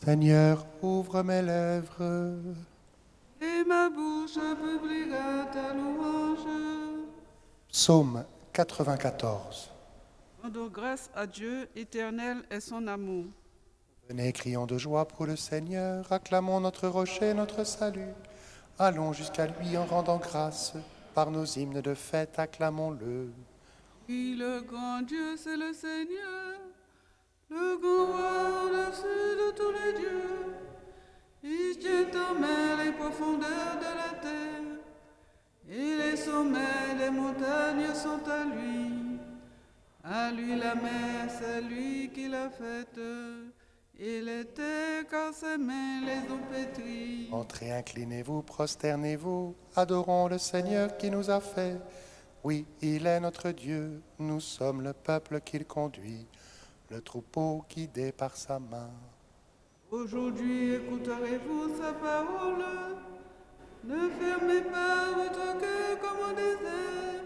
Seigneur, ouvre mes lèvres. Et ma bouche publiera ta louange. Psaume 94. Rendons grâce à Dieu, éternel est son amour. Venez, crions de joie pour le Seigneur, acclamons notre rocher, notre salut. Allons jusqu'à lui en rendant grâce, par nos hymnes de fête, acclamons-le. Oui, le grand Dieu, c'est le Seigneur, le grand roi au-dessus de tous les dieux. Il tient en main les profondeurs de la terre, et les sommets des montagnes sont à lui. À lui la mer, c'est lui qui l'a faite, et les terres, car ses mains les ont pétries. Entrez, inclinez-vous, prosternez-vous, adorons le Seigneur qui nous a fait. Oui, il est notre Dieu, nous sommes le peuple qu'il conduit, le troupeau guidé par sa main. Aujourd'hui, écouterez-vous sa parole. Ne fermez pas votre cœur comme au désert,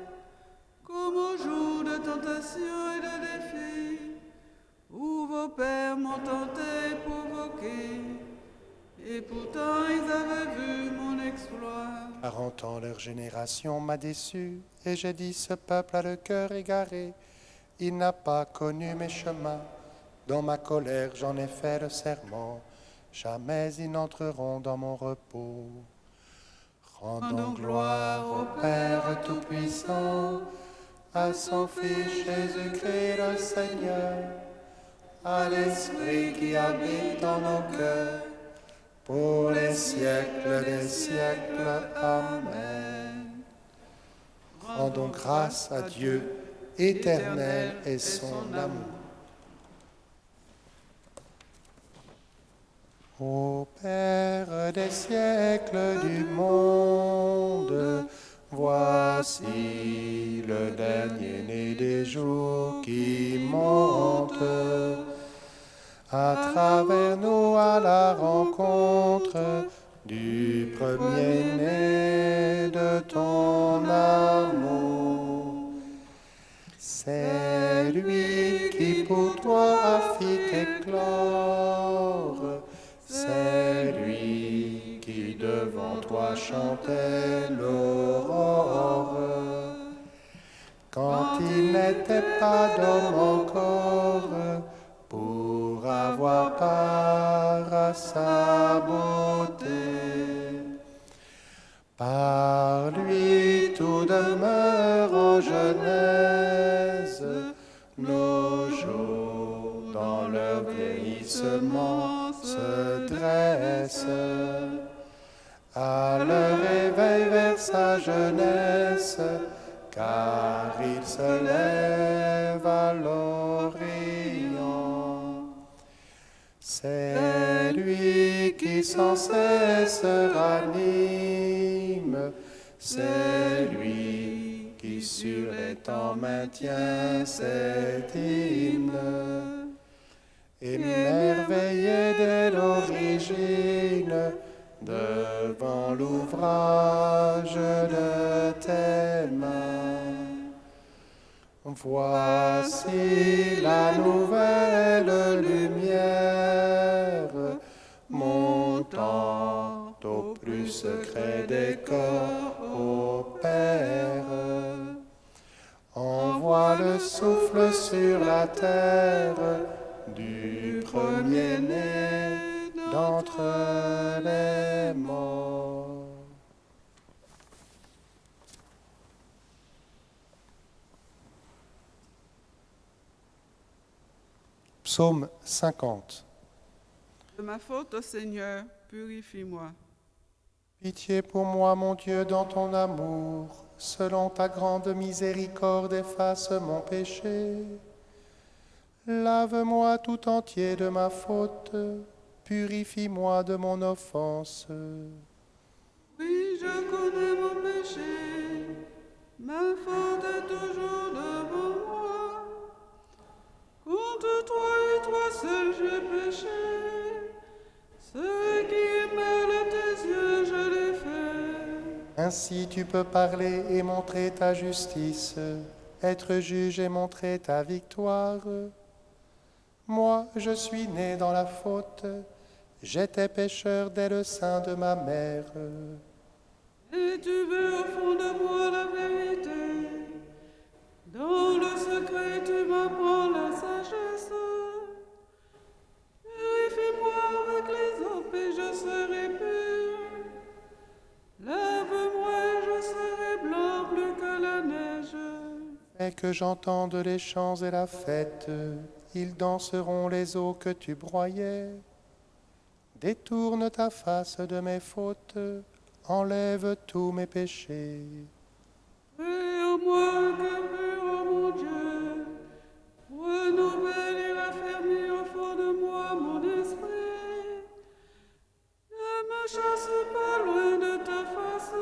comme au jour de tentation et de défi, où vos pères m'ont tenté et provoqué, et pourtant ils avaient vu mon exploit. 40 ans, leur génération m'a déçu, et j'ai dit, ce peuple a le cœur égaré. Il n'a pas connu mes chemins. Dans ma colère, j'en ai fait le serment. Jamais ils n'entreront dans mon repos. Rendons gloire au Père Tout-Puissant, à son Fils Jésus-Christ le Seigneur, à l'Esprit qui habite dans nos cœurs, pour les siècles des siècles. Amen. Rendons grâce à Dieu, éternel est son amour. Ô Père des siècles du monde, voici le dernier né des jours qui monte. À travers nous à la rencontre du premier-né de ton amour. C'est lui qui pour toi a fait éclore, c'est lui qui devant toi chantait l'aurore. Quand il n'était pas d'homme encore, pour avoir part à sa beauté. Par lui tout demeure en genèse, nos jours dans leur vieillissement se dressent. À leur réveil vers sa jeunesse, car il se lève à l'Orient. C'est lui qui sans cesse ranime, c'est lui qui sur les temps maintient cet hymne. Émerveillé dès l'origine, devant l'ouvrage de tes mains. Voici la nouvelle lumière, montant au plus secret des corps, ô Père. Envoie le souffle sur la terre du premier-né d'entre les morts. Psaume 50. De ma faute, ô Seigneur, purifie-moi. Pitié pour moi, mon Dieu, dans ton amour, selon ta grande miséricorde, efface mon péché. Lave-moi tout entier de ma faute, purifie-moi de mon offense. Oui, je connais mon péché, ma faute est toujours devant moi. Contre toi et toi seul j'ai péché, ce qui est mal à tes yeux je l'ai fait. Ainsi tu peux parler et montrer ta justice, être juge et montrer ta victoire. Moi, je suis né dans la faute, J'étais pécheur dès le sein de ma mère. Et tu veux au fond de moi la vérité. Dans le secret, tu m'apprends la sagesse. Purifie-moi avec les eaux et je serai pur. Lave-moi et je serai blanc plus que la neige. Fais que j'entende les chants et la fête. Ils danseront les eaux que tu broyais. Détourne ta face de mes fautes. Enlève tous mes péchés. Crée en moi un cœur pur, ô mon Dieu. Renouvelle et raffermis au fond de moi mon esprit. Ne me chasse pas loin de ta face.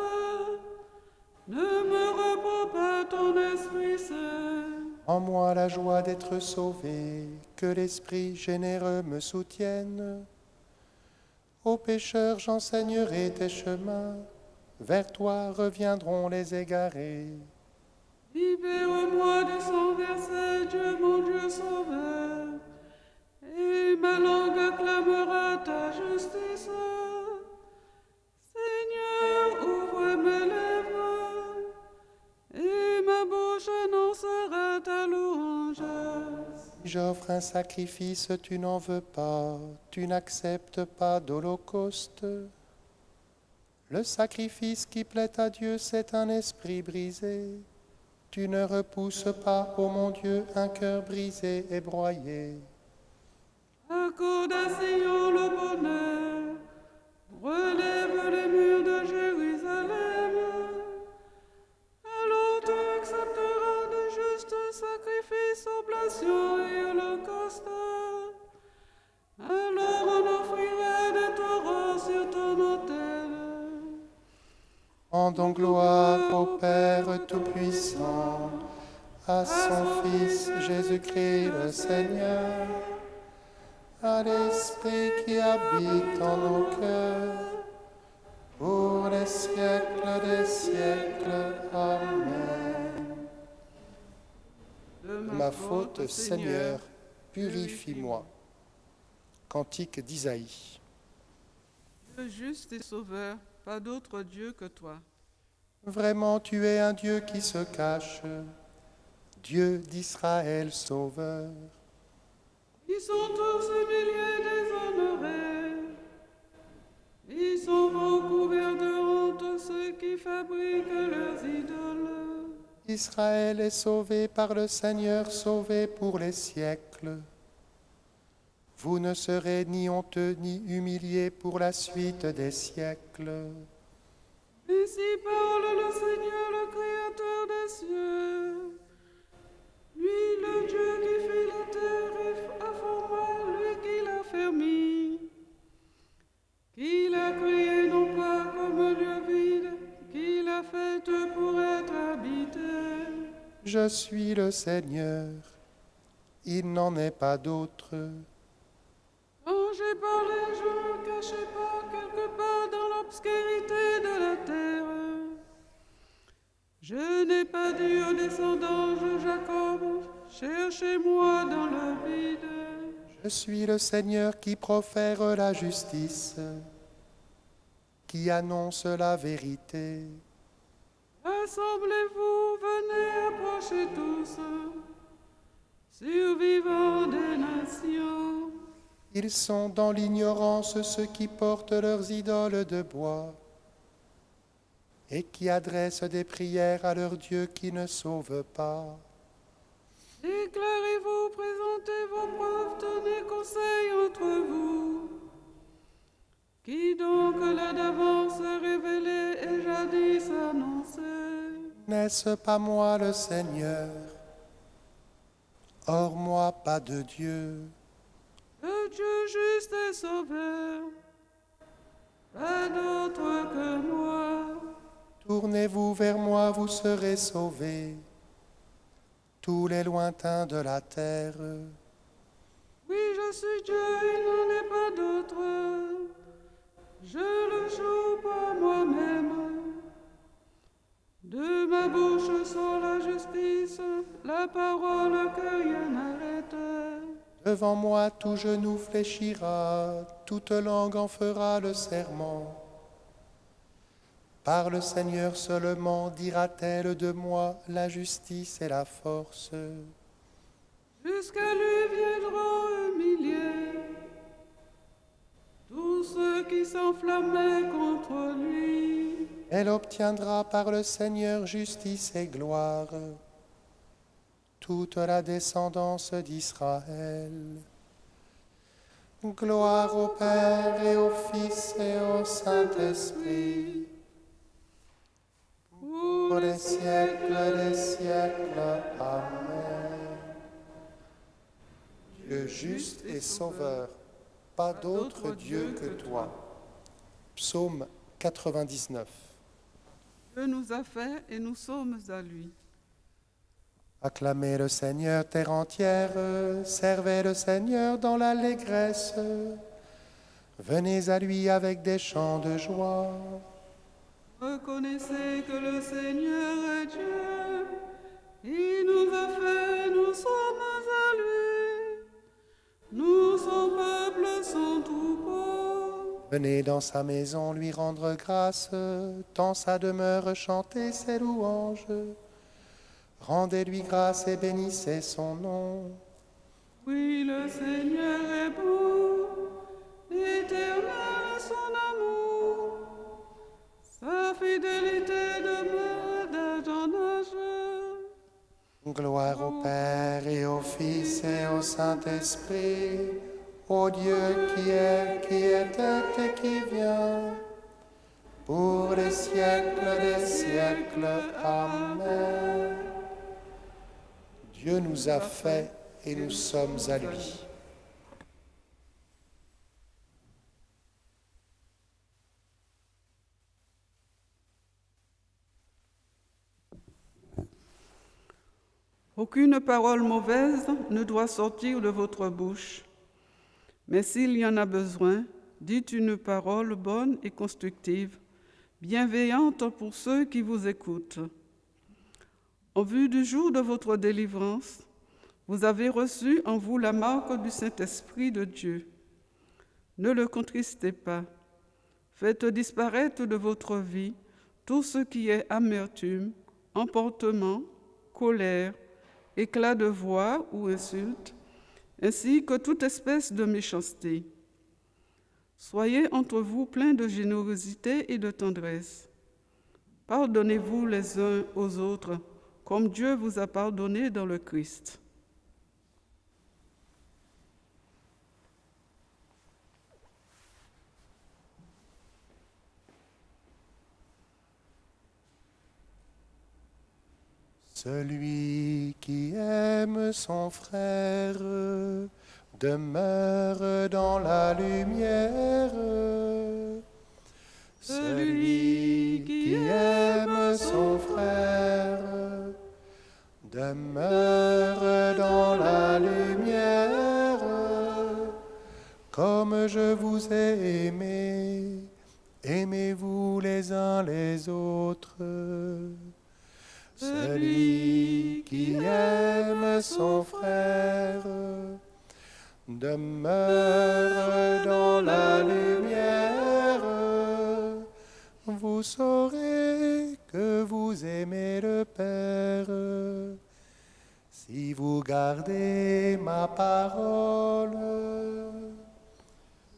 Ne me reprends pas ton esprit saint. En moi la joie d'être sauvé, que l'Esprit généreux me soutienne. Aux pécheurs j'enseignerai tes chemins, vers toi reviendront les égarés. Libère-moi de son verset, Dieu mon Dieu sauveur, et ma langue acclamera ta justice. Seigneur, ouvre mes lèvres, et ma bouche annoncera ta louange. J'offre un sacrifice, tu n'en veux pas, tu n'acceptes pas d'holocauste. Le sacrifice qui plaît à Dieu, c'est un esprit brisé. Tu ne repousses pas, ô mon Dieu, un cœur brisé et broyé. Accorde à Sion le bonheur, relève les murs de Jérusalem. Alors tu accepteras de justes sacrifices, oblations et holocaustes. Alors on offrira des torrents sur ton autel. Rendons gloire au Père Tout-Puissant, à son Fils Jésus-Christ le Seigneur, à l'Esprit qui habite en nos cœurs, pour les siècles des siècles. Amen. De Ma faute, Seigneur, purifie-moi. Cantique d'Isaïe. Dieu juste et sauveur, pas d'autre Dieu que toi. Vraiment, tu es un Dieu qui se cache, Dieu d'Israël sauveur. Ils sont tous humiliés, déshonorés. Ils sont recouverts de honte, ceux qui fabriquent leurs idoles. Israël est sauvé par le Seigneur, sauvé pour les siècles. Vous ne serez ni honteux ni humiliés pour la suite des siècles. Ainsi parle le Seigneur, le Créateur des cieux. Lui, le Dieu qui fait la terre et a formé, lui qui l'a fermé. Qui l'a créé non pas comme lieu vide, qui l'a faite pour être habitée. Je suis le Seigneur, il n'en est pas d'autre. Quand j'ai parlé, je ne me cachais pas quelque part dans l'obscurité de la terre. Je n'ai pas dit aux descendants de Jacob, cherchez-moi dans le vide. Je suis le Seigneur qui profère la justice, qui annonce la vérité. Rassemblez-vous, venez, approchez tous, survivants des nations. Ils sont dans l'ignorance ceux qui portent leurs idoles de bois et qui adressent des prières à leur Dieu qui ne sauve pas. Déclarez-vous, présentez vos preuves, tenez conseil entre vous. Qui donc l'a d'avance révélé et jadis annoncé? N'est-ce pas moi le Seigneur? Hors moi pas de Dieu. Le Dieu juste et sauveur, pas d'autre que moi. Tournez-vous vers moi, vous serez sauvés, tous les lointains de la terre. Oui, je suis Dieu, il n'en est pas d'autre. Je le joue par moi-même. De ma bouche sort la justice, la parole que rien n'arrête. De Devant moi, tout genou fléchira, toute langue en fera le serment. Par le Seigneur seulement dira-t-elle de moi la justice et la force. Jusqu'à lui viendront humilier tous ceux qui s'enflammaient contre lui. Elle obtiendra par le Seigneur justice et gloire, toute la descendance d'Israël. Gloire au Père et au Fils et au Saint-Esprit, pour les siècles des siècles. Amen. Dieu juste et sauveur, pas d'autre Dieu que toi. Psaume 99. Dieu nous a fait et nous sommes à lui. Acclamez le Seigneur, terre entière, servez le Seigneur dans l'allégresse. Venez à lui avec des chants de joie. Reconnaissez que le Seigneur est Dieu. Il nous a fait, nous sommes à lui. Nous, son peuple, son troupeau. Venez dans sa maison lui rendre grâce, dans sa demeure chanter ses louanges. Rendez-lui grâce et bénissez son nom. Oui, le Seigneur est bon, éternel son amour. Sa fidélité demeure d'âge en âge. Gloire au Père et au Fils et au Saint-Esprit, au Dieu qui est, qui était et qui vient, pour les siècles des siècles. Amen. Dieu nous a fait et nous sommes à lui. Aucune parole mauvaise ne doit sortir de votre bouche, mais s'il y en a besoin, dites une parole bonne et constructive, bienveillante pour ceux qui vous écoutent. En vue du jour de votre délivrance, vous avez reçu en vous la marque du Saint-Esprit de Dieu. Ne le contristez pas. Faites disparaître de votre vie tout ce qui est amertume, emportement, colère, éclat de voix ou insulte, ainsi que toute espèce de méchanceté. Soyez entre vous pleins de générosité et de tendresse. Pardonnez-vous les uns aux autres, comme Dieu vous a pardonné dans le Christ. Celui qui aime son frère demeure dans la lumière. Celui qui aime son frère demeure dans la lumière. Comme je vous ai aimé, aimez-vous les uns les autres. Celui qui aime son frère demeure dans la lumière. Vous saurez que vous aimez le Père si vous gardez ma parole.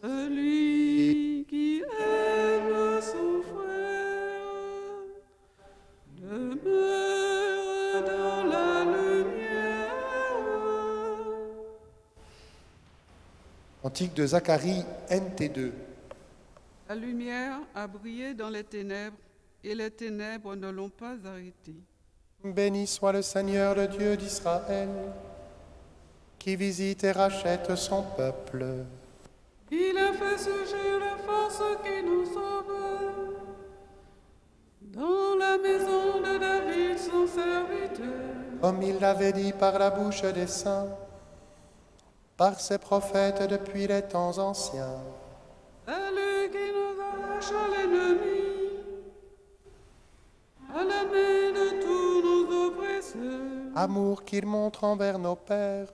Celui qui aime son frère demeure dans la lumière. Cantique de Zacharie, NT2. La lumière a brillé dans les ténèbres, et les ténèbres ne l'ont pas arrêtée. Béni soit le Seigneur, le Dieu d'Israël, qui visite et rachète son peuple. Il a fait surgir les forces qui nous sauvent. Dans la maison de David, son serviteur. Comme il l'avait dit par la bouche des saints, par ses prophètes depuis les temps anciens. Salut qui nous arrache à l'ennemi, à la main de tous nos oppresseurs. Amour qu'il montre envers nos pères,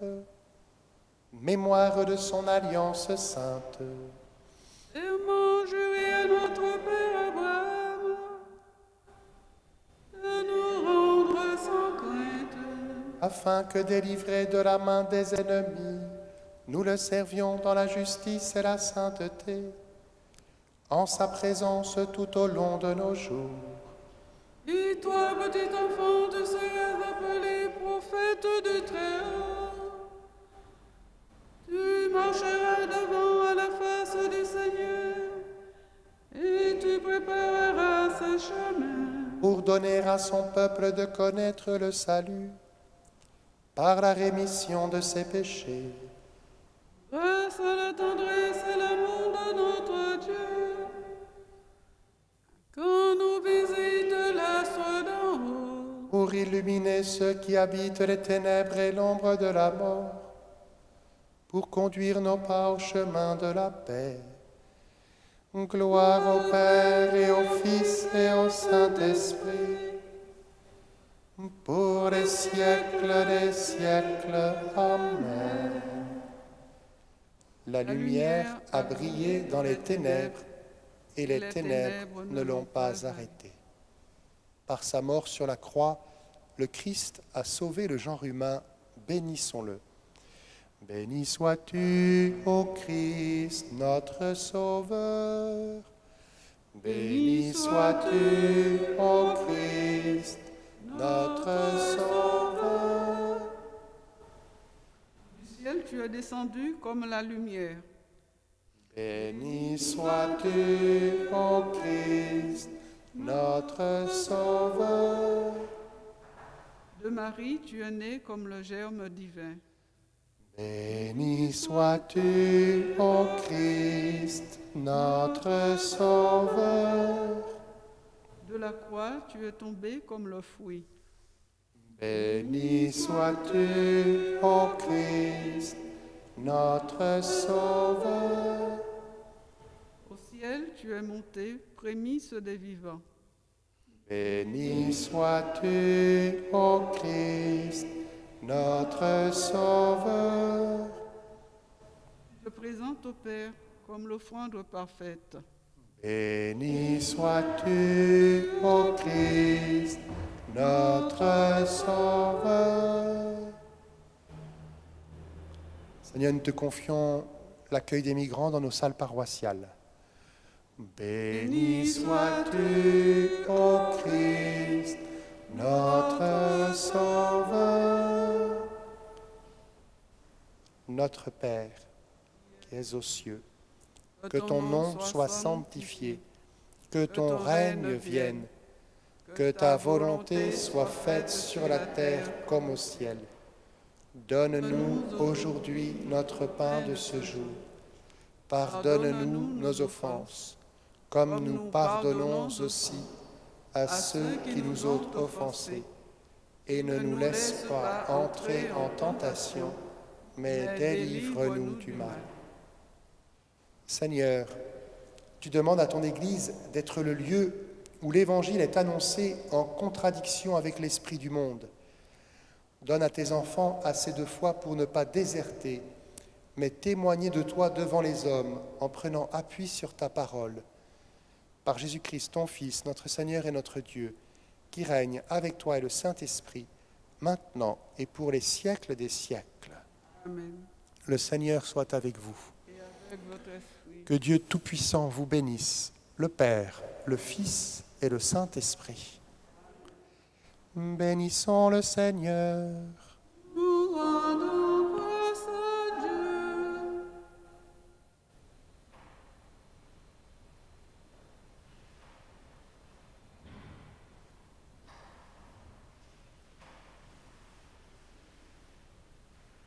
mémoire de son alliance sainte, Serment juré à notre Père Abraham, de nous rendre sans crainte, afin que, délivrés de la main des ennemis, nous le servions dans la justice et la sainteté, en sa présence tout au long de nos jours. Et toi, petit enfant, tu seras appelé prophète du Très-Haut. Tu marcheras devant à la face du Seigneur, et tu prépareras ses chemins. Pour donner à son peuple de connaître le salut, par la rémission de ses péchés. Grâce à la tendresse et l'amour de notre Dieu, quand nous visite l'astre d'en haut, Pour illuminer ceux qui habitent les ténèbres et l'ombre de la mort, pour conduire nos pas au chemin de la paix. Gloire au Père et au Fils et au Saint-Esprit, pour les siècles des siècles. Amen. La lumière a brillé dans les ténèbres, et les ténèbres ne l'ont pas arrêté. Par sa mort sur la croix, le Christ a sauvé le genre humain, bénissons-le. Béni sois-tu, ô Christ, notre Sauveur. Béni sois-tu, ô Christ, notre Sauveur. du ciel tu es descendu comme la lumière. Béni sois-tu, ô Christ, notre Sauveur. De Marie tu es né comme le germe divin. Béni sois-tu, ô Christ, notre Sauveur. De la croix tu es tombé comme le fruit. Béni sois-tu, ô Christ, notre Sauveur. Au ciel tu es monté, prémice des vivants. Béni sois-tu, ô Christ, notre Sauveur. Je te présente au Père comme l'offrande parfaite. Béni sois-tu, ô Christ, notre Sauveur. Seigneur, nous te confions l'accueil des migrants dans nos salles paroissiales. Béni sois-tu, ô Christ, notre Sauveur. Notre Père, qui es aux cieux, que ton nom soit sanctifié, que ton règne vienne, que ta volonté soit faite sur la terre comme au ciel. Donne-nous aujourd'hui notre pain de ce jour. Pardonne-nous nos offenses, comme nous pardonnons aussi à ceux qui nous ont offensés. Et ne nous laisse pas entrer en tentation, mais délivre-nous du mal. Seigneur, tu demandes à ton Église d'être le lieu où l'Évangile est annoncé en contradiction avec l'esprit du monde. Donne à tes enfants assez de foi pour ne pas déserter, mais témoigner de toi devant les hommes en prenant appui sur ta parole. Par Jésus-Christ, ton Fils, notre Seigneur et notre Dieu, qui règne avec toi et le Saint-Esprit, maintenant et pour les siècles des siècles. Amen. Le Seigneur soit avec vous. Et avec votre esprit. Que Dieu Tout-Puissant vous bénisse, le Père, le Fils et le Saint-Esprit. Bénissons le Seigneur.